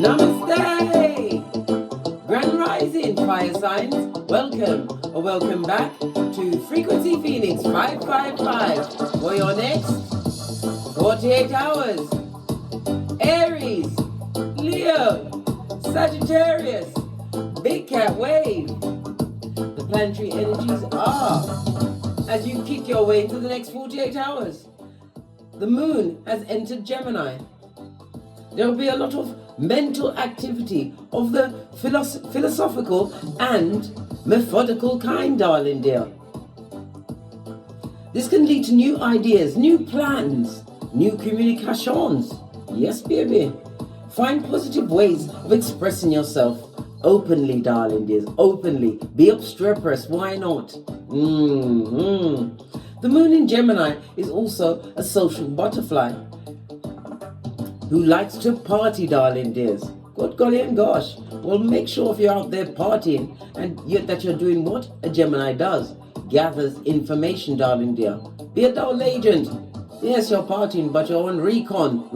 Namaste! Grand Rising, fire signs. Welcome or welcome back to Frequency Phoenix 555 for your next 48 hours. Aries, Leo, Sagittarius, Big Cat Wave. The planetary energies are as you kick your way into the next 48 hours. The moon has entered Gemini. There will be a lot of mental activity of the philosophical and methodical kind, darling dear. This can lead to new ideas, new plans, new communications. Yes, baby. Find positive ways of expressing yourself openly, darling dears, openly. Be obstreperous, why not? The moon in Gemini is also a social butterfly who likes to party, darling dears. Good golly and gosh. Well, make sure if you're out there partying and that you're doing what a Gemini does. Gathers information, darling dear. Be a double agent. Yes, you're partying, but you're on recon.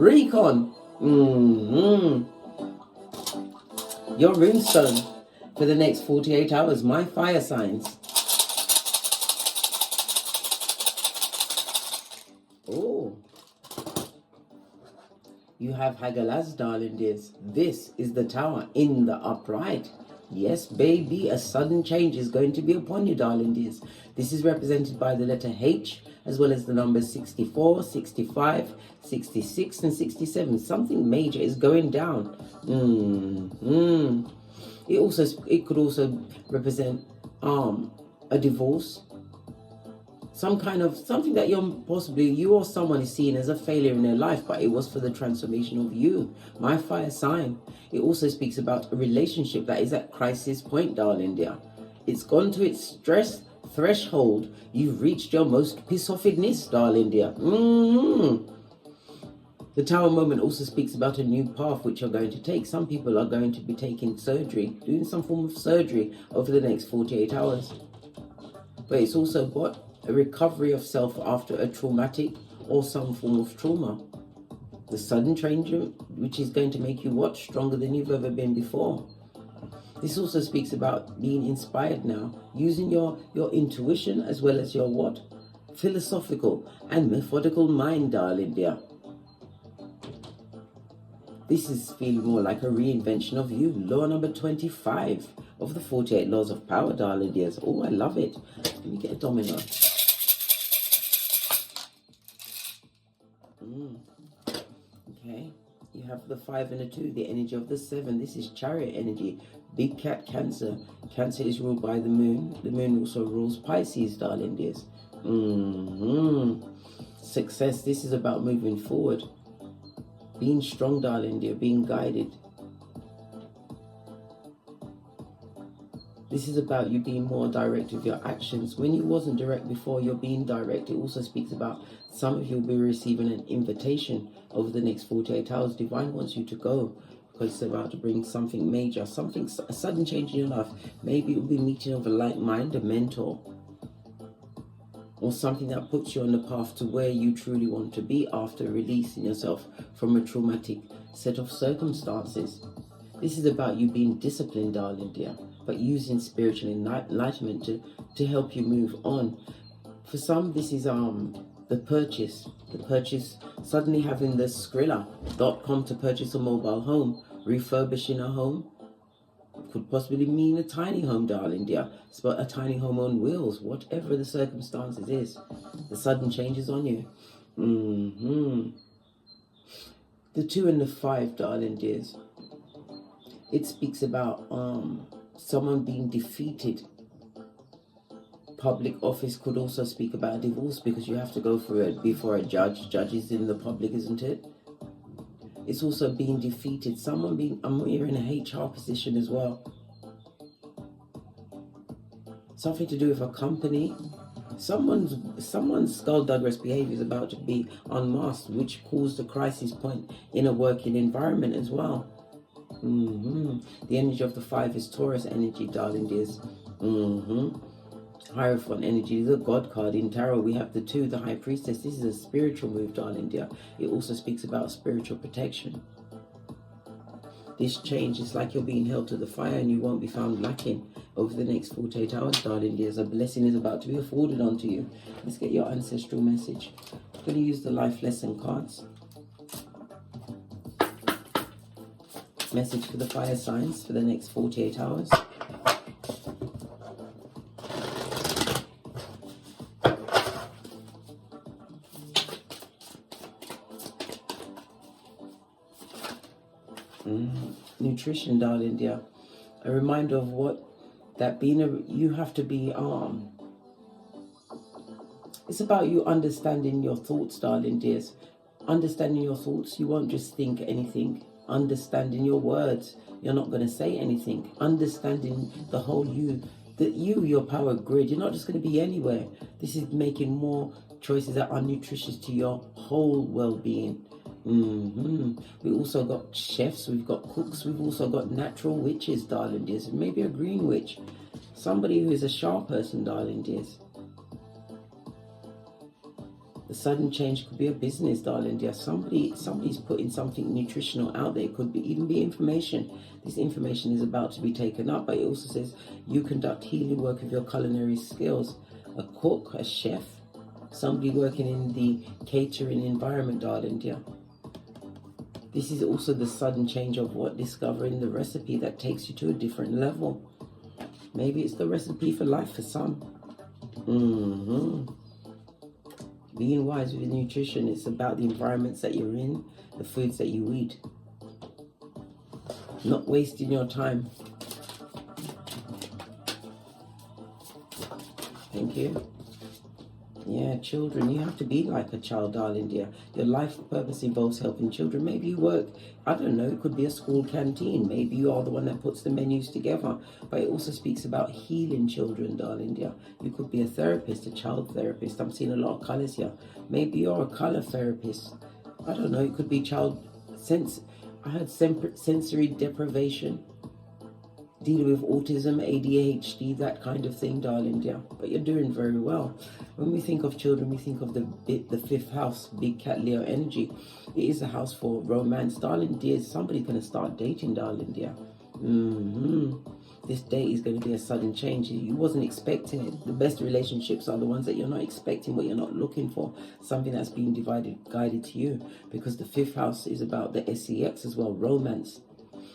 Your runestone for the next 48 hours, my fire signs. Oh. You have Hagalaz, darling dears. This is the Tower in the upright. Yes, baby, a sudden change is going to be upon you, darling dears. This is represented by the letter H, as well as the numbers 64, 65, 66, and 67. Something major is going down. It could also represent a divorce. Something that you or someone is seeing as a failure in their life, but it was for the transformation of you, my fire sign. It also speaks about a relationship that is at crisis point, darling dear. It's gone to its stress threshold. You've reached your most piss-offedness, darling dear. The Tower moment also speaks about a new path which you're going to take. Some people are going to be taking surgery, doing some form of surgery over the next 48 hours. But it's also what? A recovery of self after a traumatic or some form of trauma. The sudden change which is going to make you what? Stronger than you've ever been before. This also speaks about being inspired now, using your intuition as well as your what? Philosophical and methodical mind, darling dear. This is feeling more like a reinvention of you. Law number 25 of the 48 laws of power, darling dears. Oh, I love it. Let me get a domino. Okay, you have the 5 and the 2, the energy of the 7. This is chariot energy. Big cat Cancer. Cancer is ruled by the moon. The moon also rules Pisces, darling dears. Success. This is about moving forward. Being strong, darling dear. Being guided. This is about you being more direct with your actions. When you wasn't direct before, you're being direct. It also speaks about some of you will be receiving an invitation over the next 48 hours. Divine wants you to go because it's about to bring something major, a sudden change in your life. Maybe it will be meeting of a like mind, a mentor, or something that puts you on the path to where you truly want to be after releasing yourself from a traumatic set of circumstances. This is about you being disciplined, darling dear, but using spiritual enlightenment to help you move on. For some, this is the purchase, suddenly having the Skrilla.com to purchase a mobile home, refurbishing a home. Could possibly mean a tiny home, darling dear. It's about a tiny home on wheels, whatever the circumstances is. The sudden changes on you. The 2 and the 5, darling dears. It speaks about someone being defeated. Public office could also speak about a divorce because you have to go through it before a judge. Judge is in the public, isn't it? It's also being defeated. I'm hearing a HR position as well. Something to do with a company. Someone's skullduggerous behavior is about to be unmasked, which caused a crisis point in a working environment as well. The energy of the 5 is Taurus energy, darling dears. Hierophant energy, the God card in tarot. We have the 2, the High Priestess. This is a spiritual move, darling dear. It also speaks about spiritual protection. This change is like you're being held to the fire and you won't be found lacking over the next 48 hours, darling dears. A blessing is about to be afforded onto you. Let's get your ancestral message. I'm going to use the life lesson cards. Message for the fire signs for the next 48 hours. Nutrition, darling dear. A reminder of what that being you have to be it's about you understanding your thoughts, darling dears. Understanding your thoughts, you won't just think anything. Understanding your words, you're not going to say anything. Understanding the whole you, your power grid, you're not just going to be anywhere. This is making more choices that are nutritious to your whole well-being. We also got chefs, we've got cooks, we've also got natural witches, darling dears. Maybe a green witch, somebody who is a sharp person, darling dears. The sudden change could be a business, darling dear. Somebody's putting something nutritional out there. It could even be information. This information is about to be taken up, but it also says you conduct healing work with your culinary skills. A cook, a chef, somebody working in the catering environment, darling dear. This is also the sudden change of what? Discovering the recipe that takes you to a different level. Maybe it's the recipe for life for some. Being wise with nutrition, it's about the environments that you're in, the foods that you eat. Not wasting your time. Thank you. Yeah, children, you have to be like a child, darling dear. Your life purpose involves helping children. Maybe you work, I don't know, it could be a school canteen. Maybe you are the one that puts the menus together. But it also speaks about healing children, darling dear. You could be a therapist, a child therapist. I'm seeing a lot of colours here. Maybe you're a colour therapist. I don't know, it could be I heard sensory deprivation. Dealing with autism, ADHD, that kind of thing, darling dear. But you're doing very well. When we think of children, we think of the fifth house, big cat Leo energy. It is a house for romance, darling dear. Somebody's going to start dating, darling dear. This date is going to be a sudden change. You wasn't expecting it. The best relationships are the ones that you're not expecting, what you're not looking for. Something that's being guided to you. Because the fifth house is about the SEX as well, romance.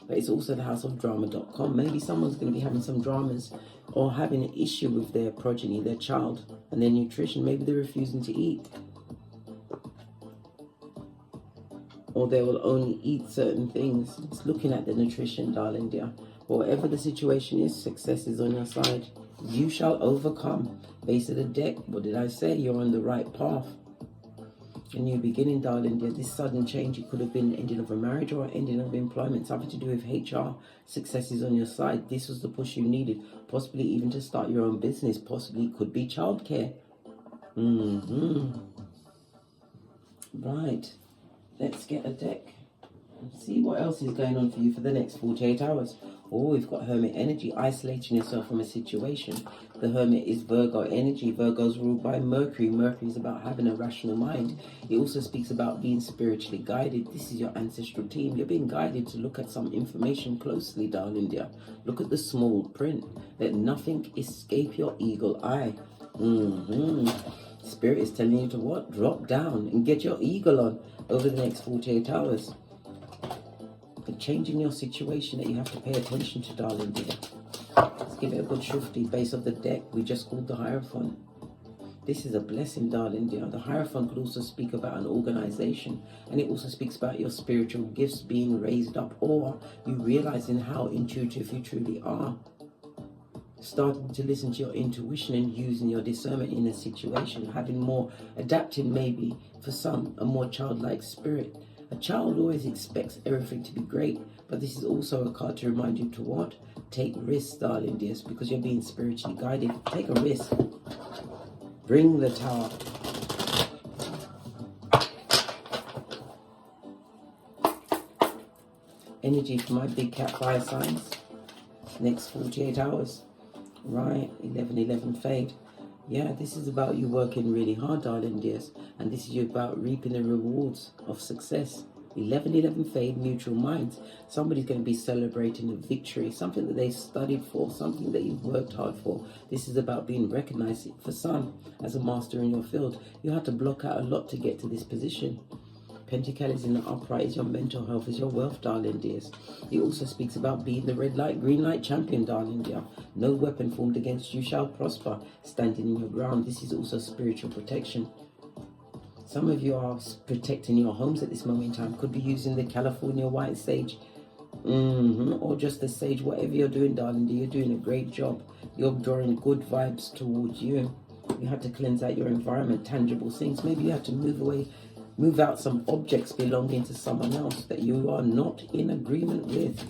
But it's also the house of drama.com. Maybe someone's going to be having some dramas or having an issue with their progeny, their child, and their nutrition. Maybe they're refusing to eat. Or they will only eat certain things. It's looking at the nutrition, darling dear. Whatever the situation is, success is on your side. You shall overcome. Base of the deck, what did I say? You're on the right path. A new beginning, darling dear. This sudden change, it could have been ending of a marriage or ending of employment, something to do with HR. Success is on your side. This was the push you needed, possibly even to start your own business. Possibly it could be childcare. Right, let's get a deck and see what else is going on for you for the next 48 hours. Oh, we've got Hermit energy, isolating yourself from a situation. The Hermit is Virgo energy. Virgo's ruled by Mercury. Mercury is about having a rational mind. It also speaks about being spiritually guided. This is your ancestral team. You're being guided to look at some information closely, darling dear. Look at the small print. Let nothing escape your eagle eye. Spirit is telling you to what? Drop down and get your eagle on over the next 48 hours. A change in your situation that you have to pay attention to, darling dear. Let's give it a good shufti. Base of the deck, we just called the Hierophant. This is a blessing, darling dear. The Hierophant could also speak about an organization, and it also speaks about your spiritual gifts being raised up, or you realizing how intuitive you truly are. Starting to listen to your intuition and using your discernment in a situation, having more, adapting maybe for some, a more childlike spirit. A child always expects everything to be great, but this is also a card to remind you to what? Take risks, darling dears, because you're being spiritually guided. Take a risk. Bring the Tower. Energy for my big cat fire signs. Next 48 hours. Right, 11-11 fade. Yeah, this is about you working really hard, darling dears. And this is about reaping the rewards of success. 1111 fade, mutual minds. Somebody's going to be celebrating a victory, something that they studied for, something that you've worked hard for. This is about being recognized. For some, as a master in your field, you had to block out a lot to get to this position. Pentacles in the upright is your mental health, is your wealth, darling dears. It also speaks about being the red light, green light champion, darling dear. No weapon formed against you shall prosper. Standing in your ground. This is also spiritual protection. Some of you are protecting your homes at this moment in time. Could be using the California white sage, or just the sage. Whatever you're doing, darling dear, you're doing a great job. You're drawing good vibes towards you. You have to cleanse out your environment, tangible things. Maybe you have to move out some objects belonging to someone else that you are not in agreement with.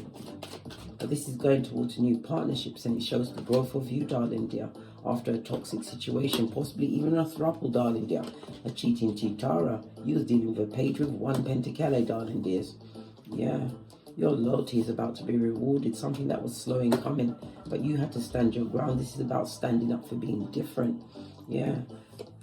But this is going towards new partnerships, and it shows the growth of you, darling dear, after a toxic situation, possibly even a throuple, darling dear. A cheating cheatara. You was dealing with a page with 1 pentacale, darling dears. Yeah. Your loyalty is about to be rewarded, something that was slow in coming, but you had to stand your ground. This is about standing up for being different. Yeah.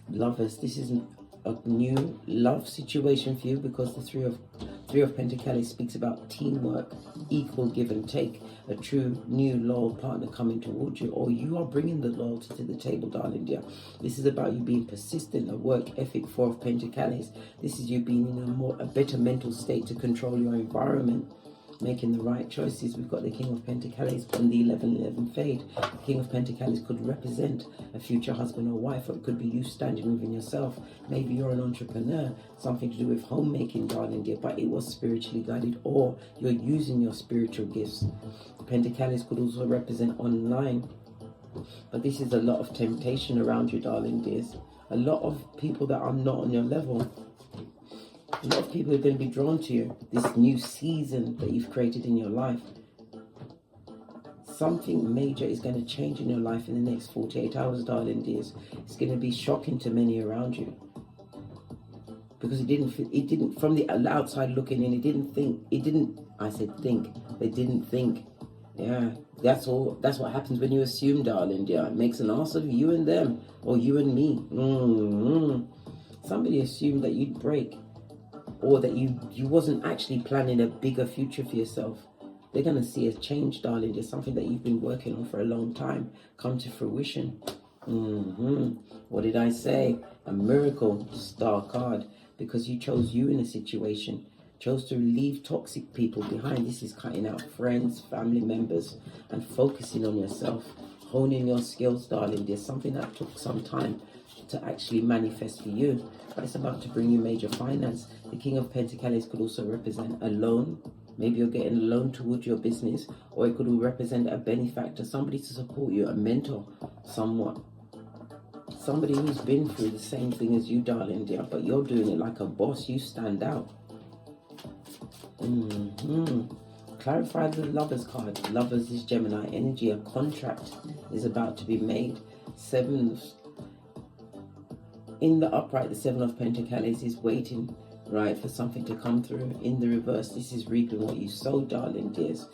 Lovers, this isn't a new love situation for you, because the three of Pentacles speaks about teamwork, equal give and take, a true new loyal partner coming towards you, or you are bringing the loyalty to the table, darling dear. This is about you being persistent, a work ethic. 4 of Pentacles. This is you being in a better mental state to control your environment, making the right choices. We've got the King of Pentacles on the 1111 fade. The King of Pentacles could represent a future husband or wife, or it could be you standing within yourself. Maybe you're an entrepreneur, something to do with homemaking, darling dear, but it was spiritually guided, or you're using your spiritual gifts. Pentacles could also represent online, but this is a lot of temptation around you, darling dears. A lot of people that are not on your level. A lot of people are going to be drawn to you, this new season that you've created in your life. Something major is going to change in your life in the next 48 hours, darling dears. It's going to be shocking to many around you. Because it didn't, from the outside looking in, they didn't think. Yeah, that's what happens when you assume, darling dear. It makes an ass of you and them, or you and me. Somebody assumed that you'd break, or that you wasn't actually planning a bigger future for yourself. They're going to see a change, darling. There's something that you've been working on for a long time come to fruition. What did I say? A miracle, star card, because you chose you in a situation, chose to leave toxic people behind. This is cutting out friends, family members, and focusing on yourself, honing your skills, darling. There's something that took some time to actually manifest for you, but it's about to bring you major finance. The King of Pentacles could also represent a loan. Maybe you're getting a loan towards your business, or it could represent a benefactor, somebody to support you, a mentor, somewhat. Somebody who's been through the same thing as you, darling dear, but you're doing it like a boss. You stand out. Clarify the Lovers card. Lovers is Gemini energy. A contract is about to be made. In the upright, the 7 of Pentacles is waiting, right, for something to come through. In the reverse, this is reaping what you sowed, darling dears.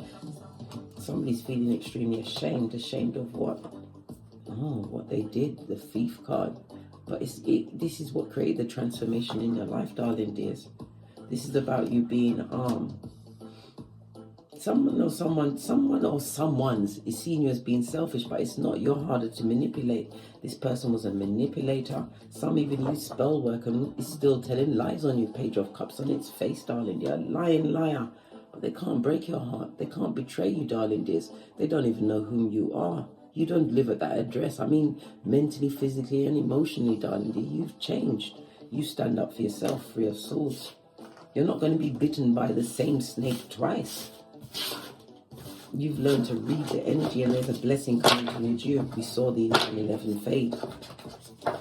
Somebody's feeling extremely ashamed. Ashamed of what? Oh, what they did. The Thief card. But this is what created the transformation in your life, darling dears. This is about you being someone's is seeing you as being selfish, but it's not. You're harder to manipulate. This person was a manipulator. Some even use spell work and is still telling lies on you. Page of Cups on its face, darling. You're a lying liar. But they can't break your heart. They can't betray you, darling dears. They don't even know whom you are. You don't live at that address. I mean, mentally, physically, and emotionally, darling dear. You've changed. You stand up for yourself, for your souls. You're not going to be bitten by the same snake twice. You've learned to read the energy, and there's a blessing coming towards you. We saw the 11 fade. I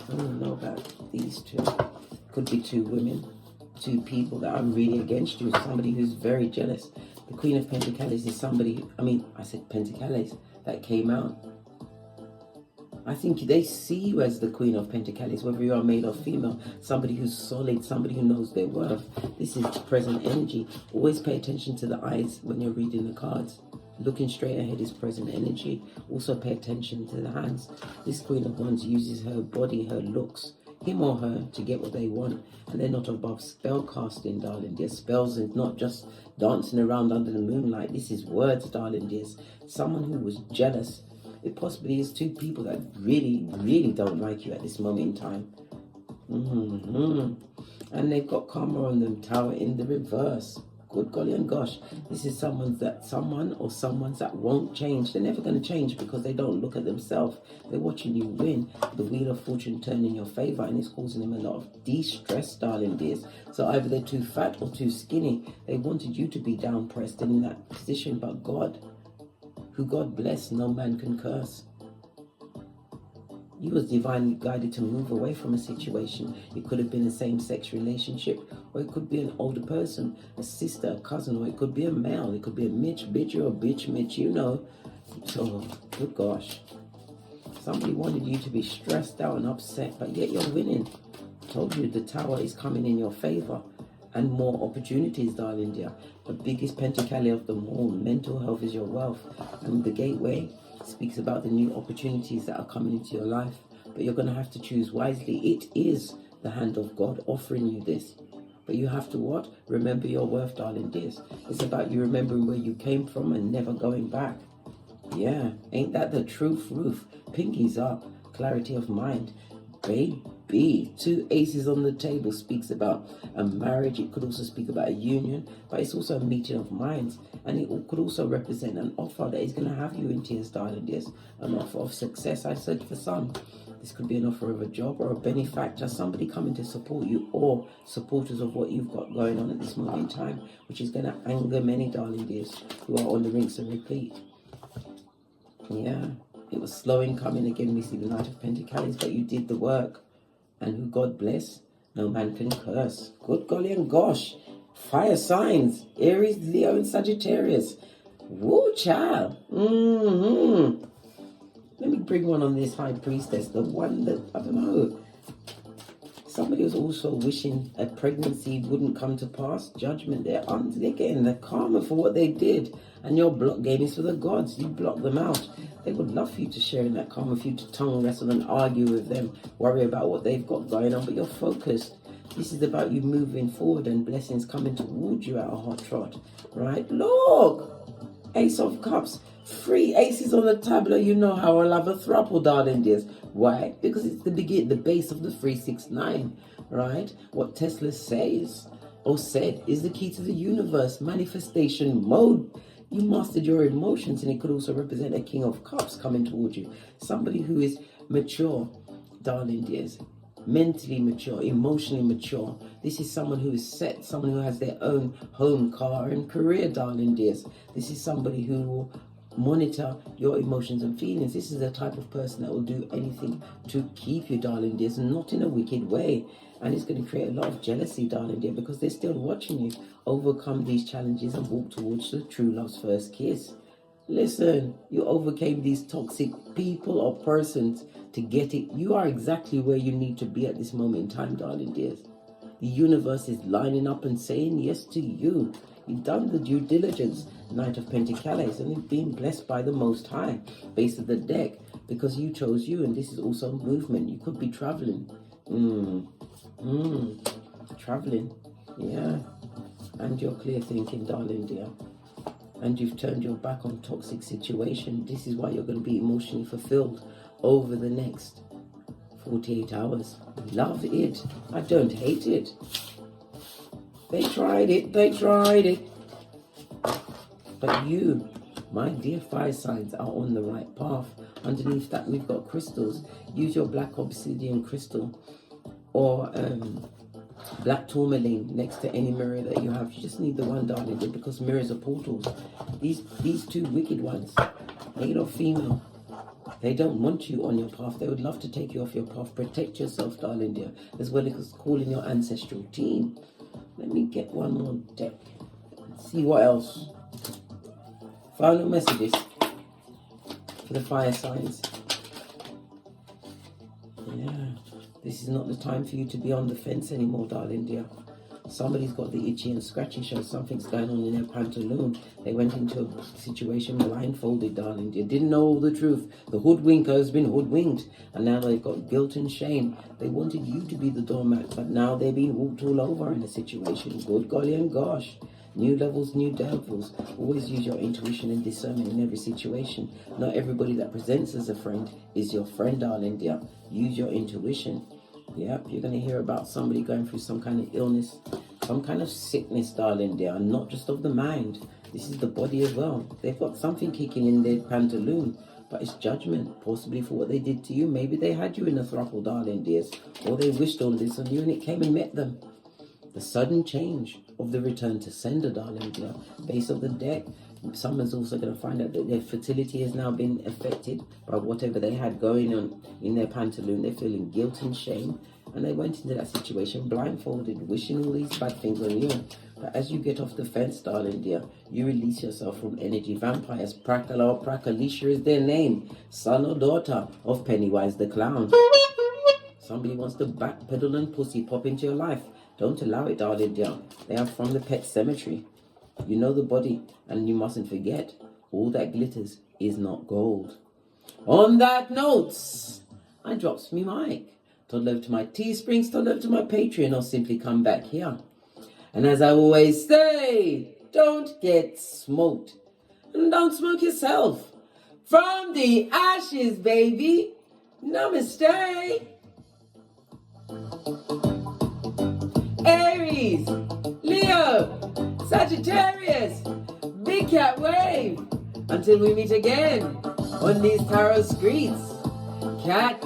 don't know about these two. Could be 2 women, 2 people that are really against you. Somebody who's very jealous. The Queen of Pentacles is somebody, I said Pentacles, that came out. I think they see you as the Queen of Pentacles, whether you are male or female. Somebody who's solid, somebody who knows their worth. This is present energy. Always pay attention to the eyes when you're reading the cards. Looking straight ahead is present energy. Also pay attention to the hands. This Queen of Wands uses her body, her looks, him or her to get what they want. And they're not above spell casting, darling dear. Spells is not just dancing around under the moonlight. This is words, darling dears. Someone who was jealous. It possibly is two people that really, really don't like you at this moment in time. And they've got karma on them, Tower in the reverse. Good golly and gosh, this is someone or someone's that won't change. They're never going to change because they don't look at themselves. They're watching you win. The wheel of fortune turn in your favor, and it's causing them a lot of de-stress, darling dears. So either they're too fat or too skinny. They wanted you to be down pressed and in that position, but God, who God bless, no man can curse. You was divinely guided to move away from a situation. It could have been a same-sex relationship, or it could be an older person, a sister, a cousin, or it could be a male. It could be a Mitch, bitch, or a bitch, Mitch, you know. So, good gosh. Somebody wanted you to be stressed out and upset, but yet you're winning. Told you the Tower is coming in your favor. And more opportunities, darling dear. The biggest pentacale of them all, mental health is your wealth. And the gateway speaks about the new opportunities that are coming into your life. But you're going to have to choose wisely. It is the hand of God offering you this. But you have to what? Remember your worth, darling dears. It's about you remembering where you came from and never going back. Yeah, ain't that the truth, Ruth? Pinkies up, clarity of mind. Baby, two aces on the table speaks about a marriage. It could also speak about a union, but it's also a meeting of minds. And it could also represent an offer that is going to have you in tears, darling dears. An offer of success, I said for some. This could be an offer of a job or a benefactor, somebody coming to support you, or supporters of what you've got going on at this moment in time, which is going to anger many, darling dears, who are on the rinse and repeat. Yeah, it was slow in coming. Again, we see the Knight of Pentacles, but you did the work. And who God bless, no man can curse. Good golly and gosh. Fire signs, Aries, Leo, and Sagittarius. Woo, child. Let me bring one on this High Priestess. The one that, I don't know. Somebody was also wishing a pregnancy wouldn't come to pass. Judgment, they're getting the karma for what they did. And your block game is for the gods. You block them out. They would love for you to share in that karma, for you to tongue wrestle and argue with them, worry about what they've got going on, but you're focused. This is about you moving forward and blessings coming towards you at a hot trot, right? Look! Ace of Cups. 3 aces on the tableau. You know how I love a throuple, darling dears. Why? Because it's the base of the 369, right? What Tesla says or said is the key to the universe. Manifestation mode. You mastered your emotions, and it could also represent a King of Cups coming towards you. Somebody who is mature, darling dears. Mentally mature, emotionally mature. This is someone who is set, someone who has their own home, car, and career, darling dears. This is somebody who will monitor your emotions and feelings. This is the type of person that will do anything to keep you, darling dears, not in a wicked way. And it's going to create a lot of jealousy, darling dear, because they're still watching you overcome these challenges and walk towards the true love's first kiss. Listen, you overcame these toxic people or persons to get it. You are exactly where you need to be at this moment in time, darling dears. The universe is lining up and saying yes to you. You've done the due diligence, Knight of Pentacles, and you've been blessed by the Most High, base of the deck, because you chose you, and this is also movement. You could be traveling. Traveling, yeah. And you're clear thinking, darling dear. And you've turned your back on toxic situation. This is why you're going to be emotionally fulfilled over the next 48 hours. Love it. I don't hate it. They tried it. But you, my dear fire signs, are on the right path. Underneath that, we've got crystals. Use your black obsidian crystal or black tourmaline next to any mirror that you have. You just need the one, darling, because mirrors are portals. These two wicked ones, male or female, they don't want you on your path. They would love to take you off your path. Protect yourself, darling dear, as well as calling your ancestral team. Let me get one more deck. Let's see what else. Final messages for the fire signs. Yeah, this is not the time for you to be on the fence anymore, darling dear. Somebody's got the itchy and scratchy, shows something's going on in their pantaloon. They went into a situation blindfolded, darling. They didn't know all the truth. The hoodwinker has been hoodwinked, and now they've got guilt and shame. They wanted you to be the doormat, but now they're being walked all over in a situation. Good golly and gosh. New levels, new devils. Always use your intuition and discernment in every situation. Not everybody that presents as a friend is your friend, darling dear. Use your intuition. Yep, you're going to hear about somebody going through some kind of illness, some kind of sickness, darling dear, and not just of the mind. This is the body as well. They've got something kicking in their pantaloon, but it's judgment, possibly for what they did to you. Maybe they had you in a throttle, darling dears, or they wished all this on you and it came and met them. The sudden change of the return to sender, darling dear. Base of the deck. Someone's also going to find out that their fertility has now been affected by whatever they had going on in their pantaloon. They're feeling guilt and shame, and they went into that situation blindfolded, wishing all these bad things on you. But as you get off the fence, darling dear, you release yourself from energy vampires. Prakala or Prakalisha is their name, son or daughter of Pennywise the Clown. Somebody wants to backpedal and pussy pop into your life. Don't allow it, darling dear. They are from the pet cemetery. You know the body, and you mustn't forget, all that glitters is not gold. On that note, I drops me mic. Toddle over to my Teesprings, toddle over to my Patreon, or simply come back here. And as I always say, don't get smoked. And don't smoke yourself. From the ashes, baby. Namaste. Aries, Leo, Sagittarius, Big Cat Wave. Until we meet again on these tarot streets. Cat.